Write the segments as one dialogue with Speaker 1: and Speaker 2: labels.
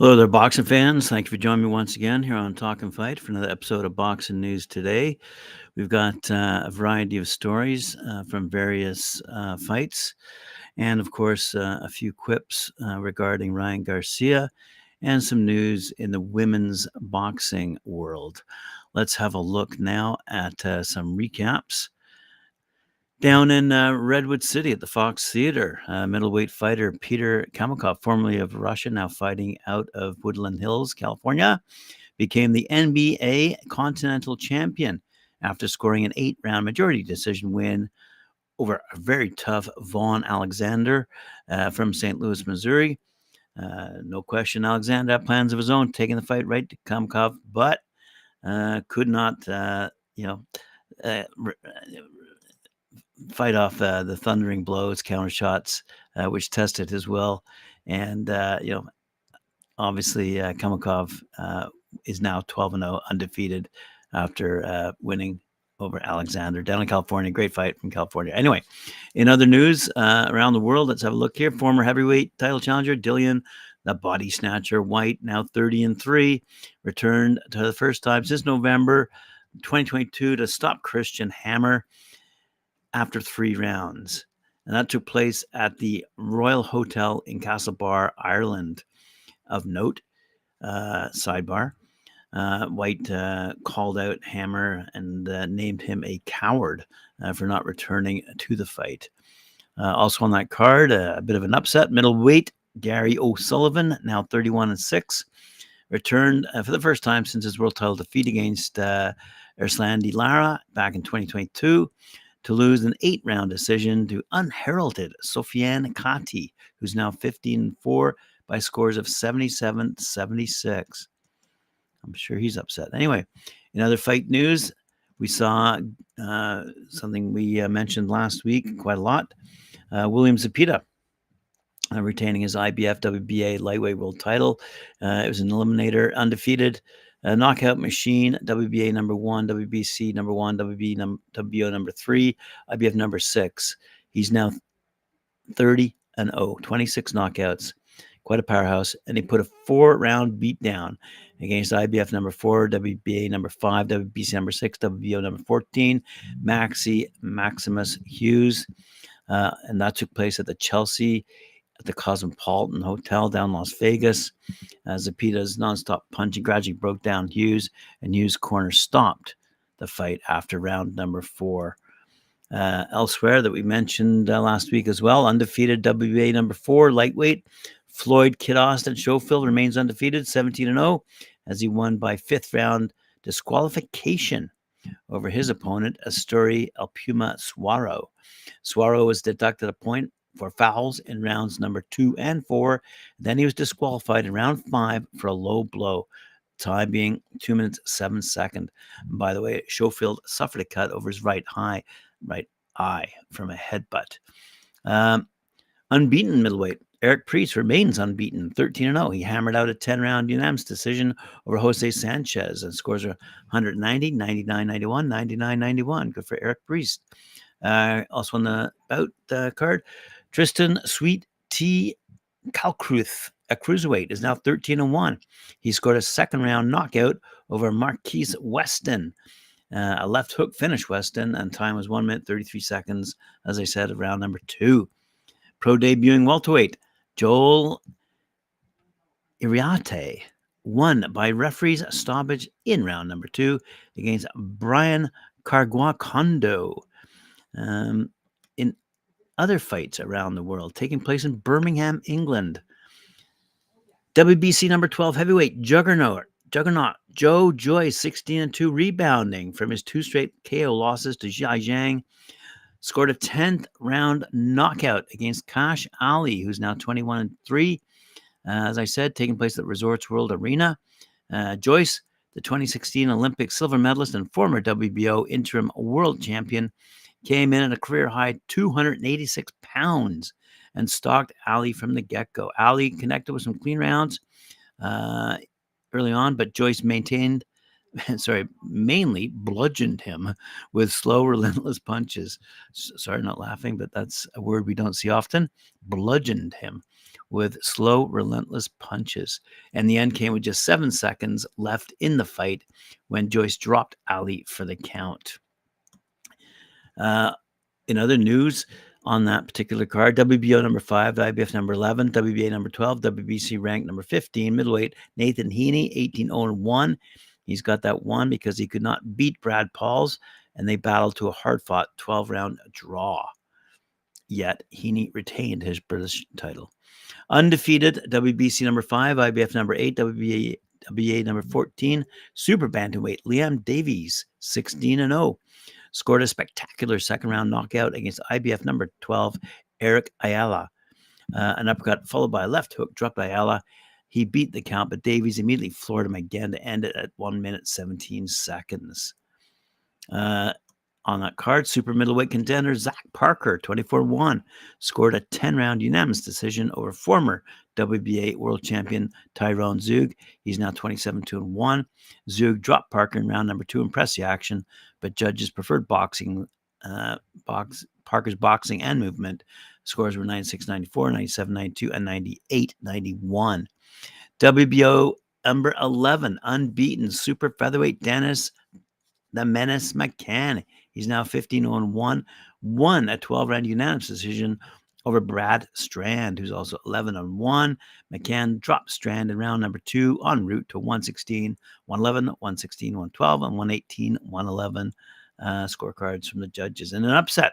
Speaker 1: Hello there, boxing fans. Thank you for joining me once again here on Talk and Fight for another episode of Boxing News Today. We've got a variety of stories from various fights, and of course, a few quips regarding Ryan Garcia and some news in the women's boxing world. Let's have a look now at some recaps. Down in Redwood City at the Fox Theater, middleweight fighter Peter Kamakov, formerly of Russia, now fighting out of Woodland Hills, California, became the NBA Continental Champion after scoring an 8-round majority decision win over a very tough Vaughn Alexander from St. Louis, Missouri. No question, Alexander had plans of his own, taking the fight right to Kamakov, but could not, uh, fight off the thundering blows, counter shots, which tested his will. And, obviously, Kamakov is now 12-0, undefeated after winning over Alexander down in California. Great fight from California. Anyway, in other news around the world, let's have a look here. Former heavyweight title challenger Dillian, the body snatcher White, now 30-3, returned to the first time since November 2022 to stop Christian Hammer after 3 rounds. And that took place at the Royal Hotel in Castlebar, Ireland. Of note, sidebar, White called out Hammer and named him a coward for not returning to the fight. Also on that card, a bit of an upset. Middleweight Gary O'Sullivan, now 31-6, returned for the first time since his world title defeat against Erslandi Lara back in 2022 to lose an 8-round decision to unheralded Sofiane Kati, who's now 15-4 by scores of 77-76. I'm sure he's upset. Anyway, in other fight news, we saw something we mentioned last week quite a lot. William Zepeda retaining his IBF WBA lightweight world title. It was an eliminator, undefeated. Knockout machine, WBA number 1, WBC number 1, WBO number 3, IBF number 6. He's now 30-0, 26 knockouts. Quite a powerhouse. And he put a 4-round beatdown against IBF number 4, WBA number 5, WBC number 6, WBO number 14, Maximus Hughes. And that took place at the Chelsea at the Cosmopolitan Hotel down Las Vegas. Zepeda's nonstop punching gradually broke down Hughes, and Hughes' corner stopped the fight after round number 4. Elsewhere that we mentioned last week as well, undefeated WBA number 4 lightweight Floyd Kid Austin Schofield remains undefeated, 17-0, as he won by 5th round disqualification over his opponent, Asturi El Puma Suaro. Suaro was deducted a point for fouls in rounds number 2 and 4. Then he was disqualified in round 5 for a low blow, time being 2 minutes 7 seconds. By the way, Schofield suffered a cut over his right eye from a headbutt. Unbeaten middleweight Eric Priest remains unbeaten, 13-0. He hammered out a 10-round unanimous decision over Jose Sanchez, and scores are 190, 99-91, 99-91. Good for Eric Priest. Also on the bout card, Tristan Sweet T. Kalkruth, a cruiserweight, is now 13-1. He scored a 2nd-round knockout over Marquise Weston. A left hook finish Weston, and time was 1 minute 33 seconds, as I said, of round number 2. Pro debuting welterweight Joel Iriarte won by referee's stoppage in round number 2 against Brian Carguacondo. In other fights around the world taking place in Birmingham, England, WBC number 12 heavyweight Juggernaut Joe Joyce, 16-2, rebounding from his 2 straight KO losses to Xia Zhang, scored a 10th round knockout against Cash Ali, who's now 21-3. As I said, taking place at Resorts World Arena. Joyce, the 2016 Olympic silver medalist and former WBO interim world champion, came in at a career-high 286 pounds and stalked Ali from the get-go. Ali connected with some clean rounds early on, but Joyce mainly bludgeoned him with slow, relentless punches. Sorry, not laughing, but that's a word we don't see often. Bludgeoned him with slow, relentless punches. And the end came with just 7 seconds left in the fight when Joyce dropped Ali for the count. In other news on that particular card, WBO number 5, IBF number 11, WBA number 12, WBC rank number 15, middleweight Nathan Heaney, 18-0-1. He's got that one because he could not beat Brad Pauls, and they battled to a hard-fought 12-round draw. Yet Heaney retained his British title. Undefeated, WBC number 5, IBF number 8, WBA number 14, super bantamweight Liam Davies, 16-0. Scored a spectacular second-round knockout against IBF number 12, Eric Ayala. An uppercut followed by a left hook dropped Ayala. He beat the count, but Davies immediately floored him again to end it at 1 minute, 17 seconds. On that card, super middleweight contender Zach Parker, 24-1, scored a 10-round unanimous decision over former WBA world champion Tyrone Zug. He's now 27-1. Zug dropped Parker in round number 2 and pressed the action, but judges preferred Parker's boxing and movement. Scores were 96-94, 97-92, and 98-91. WBO number 11, unbeaten super featherweight Dennis the Menace McCann. He's now 15-1, won a 12-round unanimous decision over Brad Strand, who's also 11-1. McCann dropped Strand in round number 2 en route to 116, 111, 116, 112, and 118, 111 scorecards from the judges. In an upset,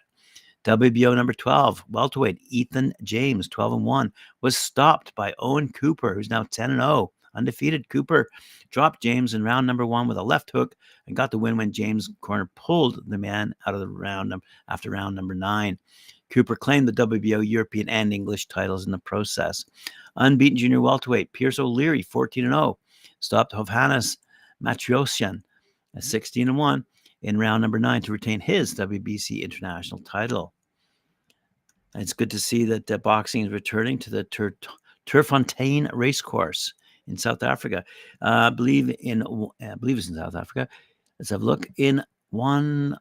Speaker 1: WBO number 12, welterweight Ethan James, 12-1, was stopped by Owen Cooper, who's now 10-0. Undefeated, Cooper dropped James in round number 1 with a left hook and got the win when James' corner pulled the man out of the round after round number 9. Cooper claimed the WBO European and English titles in the process. Unbeaten junior welterweight Pierce O'Leary, 14-0, stopped Hovhannes Matriosyan at 16-1 in round number 9 to retain his WBC international title. It's good to see that boxing is returning to the Turffontein racecourse in South Africa. I believe it's in South Africa. Let's have a look. In one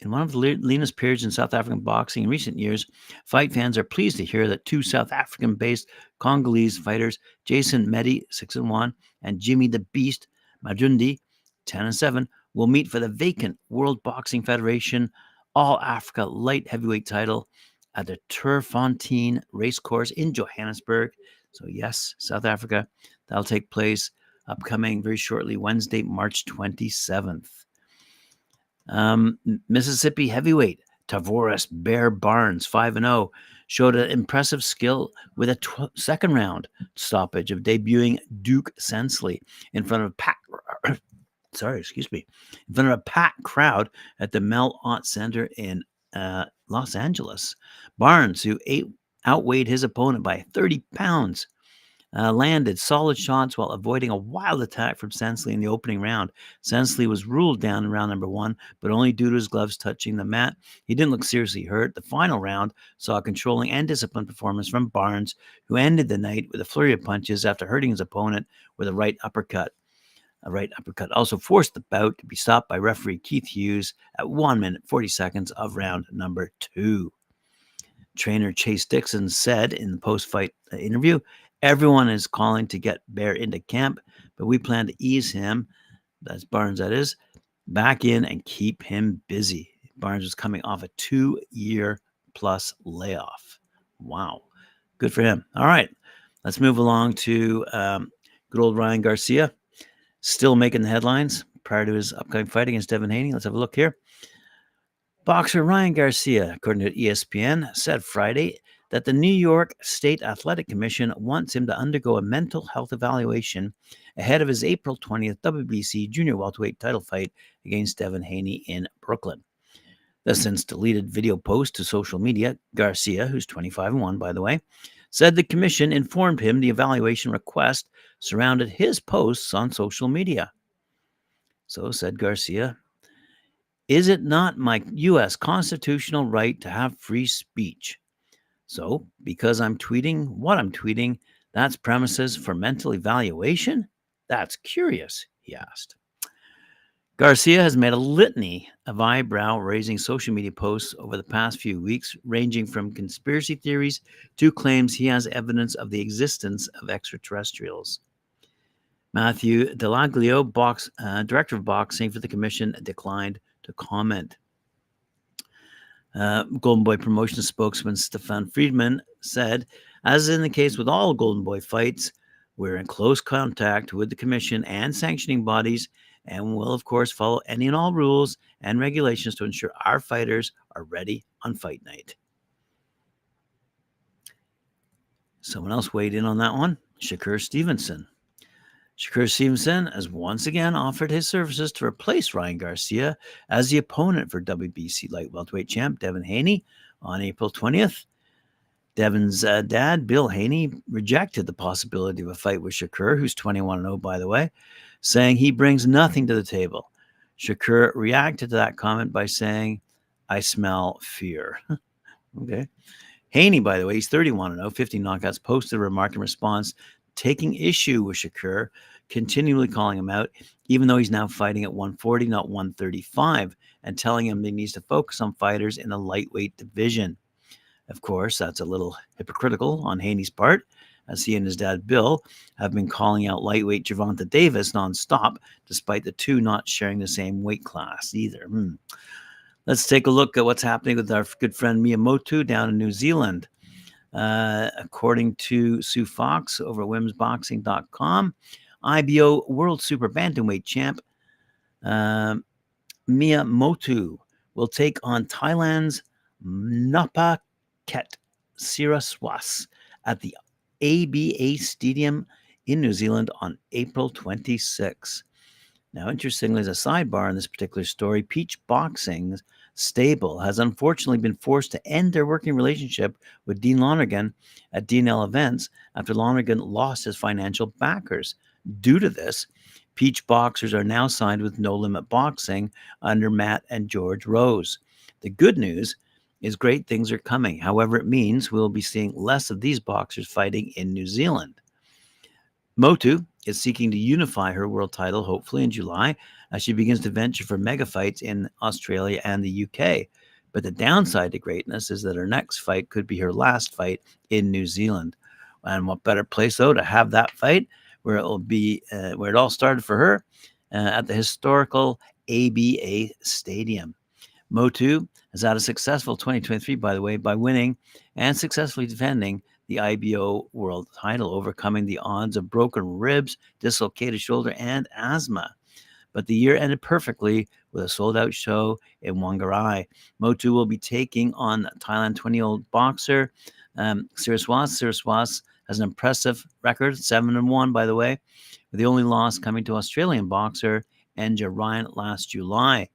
Speaker 1: of the leanest periods in South African boxing in recent years, fight fans are pleased to hear that 2 South African-based Congolese fighters, Jason Medi, 6-1, and Jimmy the Beast Majundi, 10-7, will meet for the vacant World Boxing Federation All-Africa light heavyweight title at the Turffontein Racecourse in Johannesburg. So yes, South Africa. That'll take place upcoming very shortly, Wednesday, March 27th. Mississippi heavyweight Tavoris Bear Barnes, 5-0, showed an impressive skill with a second round stoppage of debuting Duke Sensley in front of a packed crowd at the Mel Ott Center in Los Angeles. Barnes, who outweighed his opponent by 30 pounds, landed solid shots while avoiding a wild attack from Sensley in the opening round. Sensley was ruled down in round number 1, but only due to his gloves touching the mat. He didn't look seriously hurt. The final round saw a controlling and disciplined performance from Barnes, who ended the night with a flurry of punches after hurting his opponent with a right uppercut. A right uppercut also forced the bout to be stopped by referee Keith Hughes at 1 minute 40 seconds of round number 2. Trainer Chase Dixon said in the post-fight interview, "Everyone is calling to get Bear into camp, but we plan to ease him," that's Barnes that is, "back in and keep him busy." Barnes was coming off a 2-year-plus layoff. Wow. Good for him. All right. Let's move along to good old Ryan Garcia, still making the headlines prior to his upcoming fight against Devin Haney. Let's have a look here. Boxer Ryan Garcia, according to ESPN, said Friday that the New York State Athletic Commission wants him to undergo a mental health evaluation ahead of his April 20th WBC junior welterweight title fight against Devin Haney in Brooklyn. The since deleted video post to social media, Garcia, who's 25-1 by the way, said the commission informed him the evaluation request surrounded his posts on social media. So said Garcia, "Is it not my U.S. constitutional right to have free speech? So, because I'm tweeting what I'm tweeting, that's premises for mental evaluation? That's curious," he asked. Garcia has made a litany of eyebrow-raising social media posts over the past few weeks, ranging from conspiracy theories to claims he has evidence of the existence of extraterrestrials. Matthew Delaglio, director of boxing for the commission, declined to comment. Golden Boy promotion spokesman Stefan Friedman said, as in the case with all Golden Boy fights, we're in close contact with the commission and sanctioning bodies and will, of course, follow any and all rules and regulations to ensure our fighters are ready on fight night. Someone else weighed in on that one, Shakur Stevenson. Shakur Stevenson has once again offered his services to replace Ryan Garcia as the opponent for WBC light welterweight champ Devin Haney on April 20th. Devin's dad, Bill Haney, rejected the possibility of a fight with Shakur, who's 21-0, by the way, saying he brings nothing to the table. Shakur reacted to that comment by saying, I smell fear. Okay. Haney, by the way, he's 31-0, 50 knockouts, posted a remark in response, taking issue with Shakur, continually calling him out, even though he's now fighting at 140, not 135, and telling him he needs to focus on fighters in the lightweight division. Of course, that's a little hypocritical on Haney's part, as he and his dad Bill have been calling out lightweight Gervonta Davis nonstop, despite the two not sharing the same weight class either. Let's take a look at what's happening with our good friend Mea Motu down in New Zealand. According to Sue Fox over at womensboxing.com, IBO World Super Bantamweight champ Mea Motu will take on Thailand's Napaket Siraswas at the ABA Stadium in New Zealand on April 26. Now, interestingly, as a sidebar in this particular story, Peach Boxing's stable has unfortunately been forced to end their working relationship with Dean Lonergan at DNL events after Lonergan lost his financial backers. Due to this, Peach boxers are now signed with No Limit Boxing under Matt and George Rose. The good news is great things are coming. However, it means we'll be seeing less of these boxers fighting in New Zealand. Motu is seeking to unify her world title, hopefully in July, as she begins to venture for mega fights in Australia and the UK. But the downside to greatness is that her next fight could be her last fight in New Zealand. And what better place, though, to have that fight where it'll be where it all started for her at the historical ABA Stadium. Motu has had a successful 2023, by the way, by winning and successfully defending the IBO world title, overcoming the odds of broken ribs, dislocated shoulder, and asthma. But the year ended perfectly with a sold-out show in Whangarei. Motu will be taking on Thailand 20-year-old boxer Siraswas. Siraswas has an impressive record, 7-1, by the way, with the only loss coming to Australian boxer Enja Ryan last July.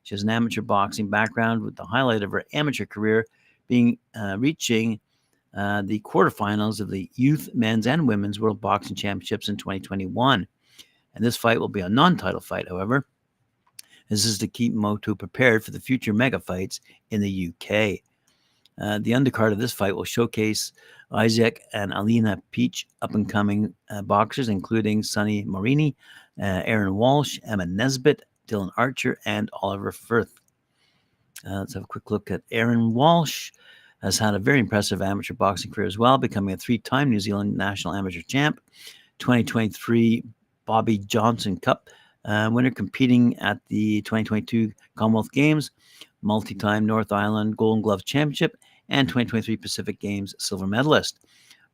Speaker 1: She has an amateur boxing background, with the highlight of her amateur career being reaching the quarterfinals of the Youth, Men's, and Women's World Boxing Championships in 2021. And this fight will be a non-title fight, however. This is to keep Motu prepared for the future mega fights in the UK. The undercard of this fight will showcase Isaac and Alina Peach, up-and-coming boxers, including Sonny Morini, Aaron Walsh, Emma Nesbitt, Dylan Archer, and Oliver Firth. Let's have a quick look at Aaron Walsh. Has had a very impressive amateur boxing career as well, becoming a 3-time New Zealand national amateur champ, 2023 Bobby Johnson Cup winner, competing at the 2022 Commonwealth Games, multi-time North Island Golden Glove Championship, and 2023 Pacific Games silver medalist.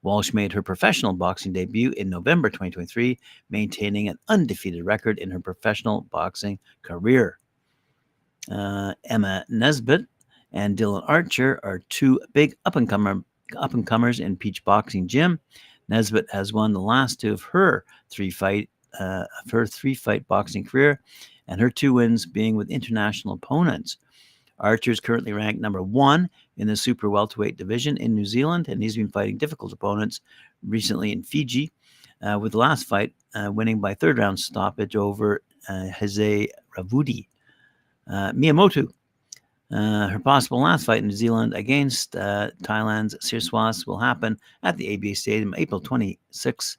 Speaker 1: Walsh made her professional boxing debut in November 2023, maintaining an undefeated record in her professional boxing career. Emma Nesbitt and Dylan Archer are two big up-and-comers in Peach Boxing Gym. Nesbitt has won the last two of her three-fight boxing career, and her 2 wins being with international opponents. Archer is currently ranked number 1 in the super welterweight division in New Zealand, and he's been fighting difficult opponents recently in Fiji, with the last fight winning by 3rd-round stoppage over Jose Ravudi. Mea Motu, her possible last fight in New Zealand against Thailand's Siraswas will happen at the ABA Stadium April 26th,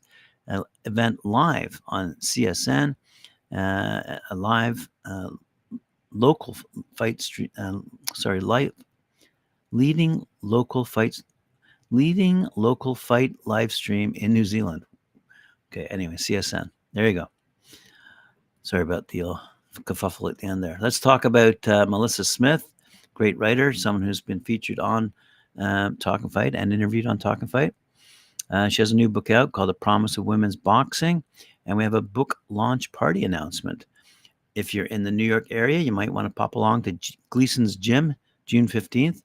Speaker 1: event live on CSN. a live local fight stream. Leading local fight live stream in New Zealand. Okay, anyway, CSN. There you go. Sorry about the kerfuffle at the end there. Let's talk about Malissa Smith, great writer, someone who's been featured on Talkin Fight and interviewed on Talkin Fight. She has a new book out called The Promise of Women's Boxing, and we have a book launch party announcement. If you're in the New York area, you might want to pop along to Gleason's Gym, June 15th.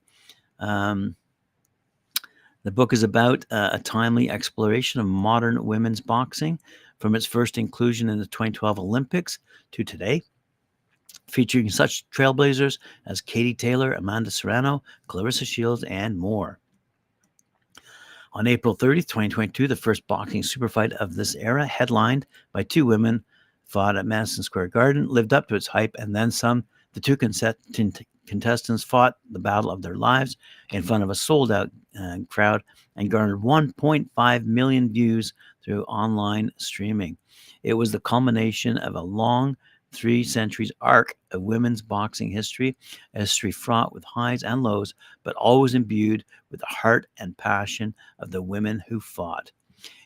Speaker 1: The book is about a timely exploration of modern women's boxing from its first inclusion in the 2012 Olympics to today, featuring such trailblazers as Katie Taylor, Amanda Serrano, Clarissa Shields, and more. On April 30th, 2022, the first boxing super fight of this era, headlined by two women, fought at Madison Square Garden, lived up to its hype and then some. The two contestants fought the battle of their lives in front of a sold-out crowd and garnered 1.5 million views through online streaming. It was the culmination of a long 3 centuries arc of women's boxing history, a history fraught with highs and lows, but always imbued with the heart and passion of the women who fought.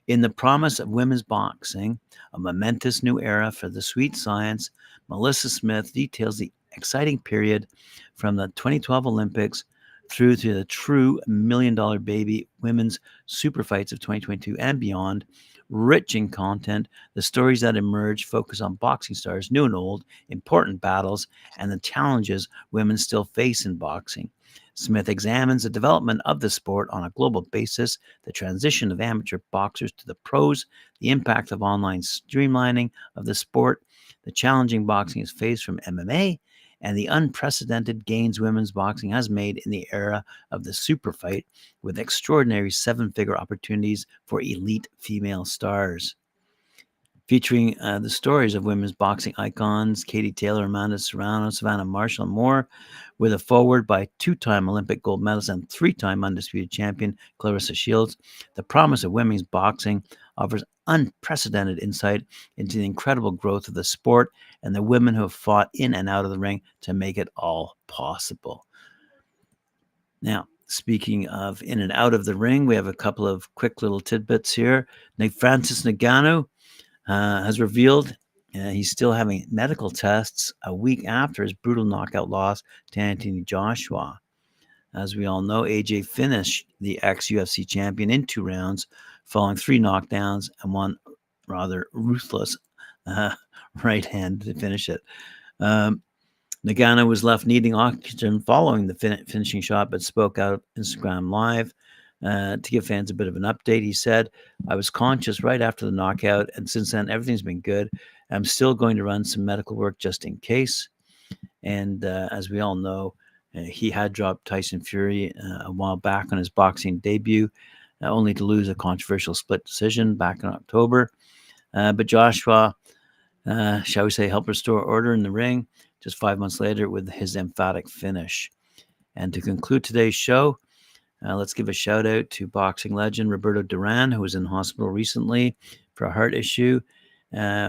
Speaker 1: In The Promise of Women's Boxing, a momentous new era for the sweet science, Malissa Smith details the exciting period from the 2012 Olympics through to the true million-dollar baby women's super fights of 2022 and beyond. Rich in content, the stories that emerge focus on boxing stars, new and old, important battles, and the challenges women still face in boxing. Smith examines the development of the sport on a global basis, the transition of amateur boxers to the pros, the impact of online streamlining of the sport, the challenging boxing has faced from MMA, and the unprecedented gains women's boxing has made in the era of the super fight, with extraordinary 7-figure opportunities for elite female stars. Featuring the stories of women's boxing icons, Katie Taylor, Amanda Serrano, Savannah Marshall, and more, with a foreword by 2-time Olympic gold medalist and 3-time undisputed champion Clarissa Shields. The Promise of Women's Boxing offers unprecedented insight into the incredible growth of the sport and the women who have fought in and out of the ring to make it all possible. Now, speaking of in and out of the ring, we have a couple of quick little tidbits here. Francis Ngannou has revealed he's still having medical tests a week after his brutal knockout loss to Anthony Joshua. As we all know, AJ finished the ex-UFC champion in 2 rounds, following 3 knockdowns and one rather ruthless right hand to finish it. Ngannou was left needing oxygen following the finishing shot, but spoke out Instagram Live to give fans a bit of an update. He said, "I was conscious right after the knockout, and since then, everything's been good. I'm still going to run some medical work just in case." And as we all know, he had dropped Tyson Fury a while back on his boxing debut, only to lose a controversial split decision back in October. But Joshua, shall we say, helped restore order in the ring just 5 months later with his emphatic finish. And to conclude today's show, let's give a shout out to boxing legend Roberto Duran, who was in hospital recently for a heart issue,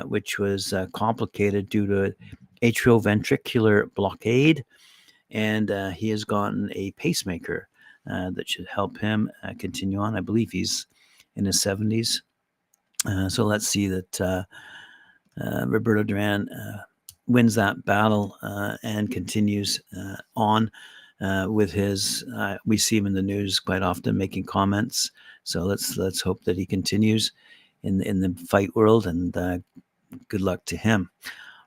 Speaker 1: which was complicated due to atrioventricular blockade. And he has gotten a pacemaker that should help him continue on. I believe he's in his 70s. So let's see that Roberto Duran wins that battle and continues on with his. We see him in the news quite often making comments. So let's hope that he continues in the fight world, and good luck to him.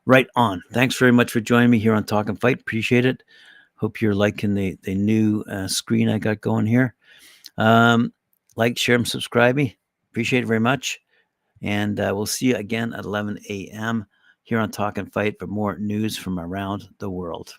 Speaker 1: Right on. Thanks very much for joining me here on Talkin Fight. Appreciate it. Hope you're liking the new screen I got going here. Like, share, and subscribe me. Appreciate it very much. And we'll see you again at 11 a.m. here on Talkin Fight for more news from around the world.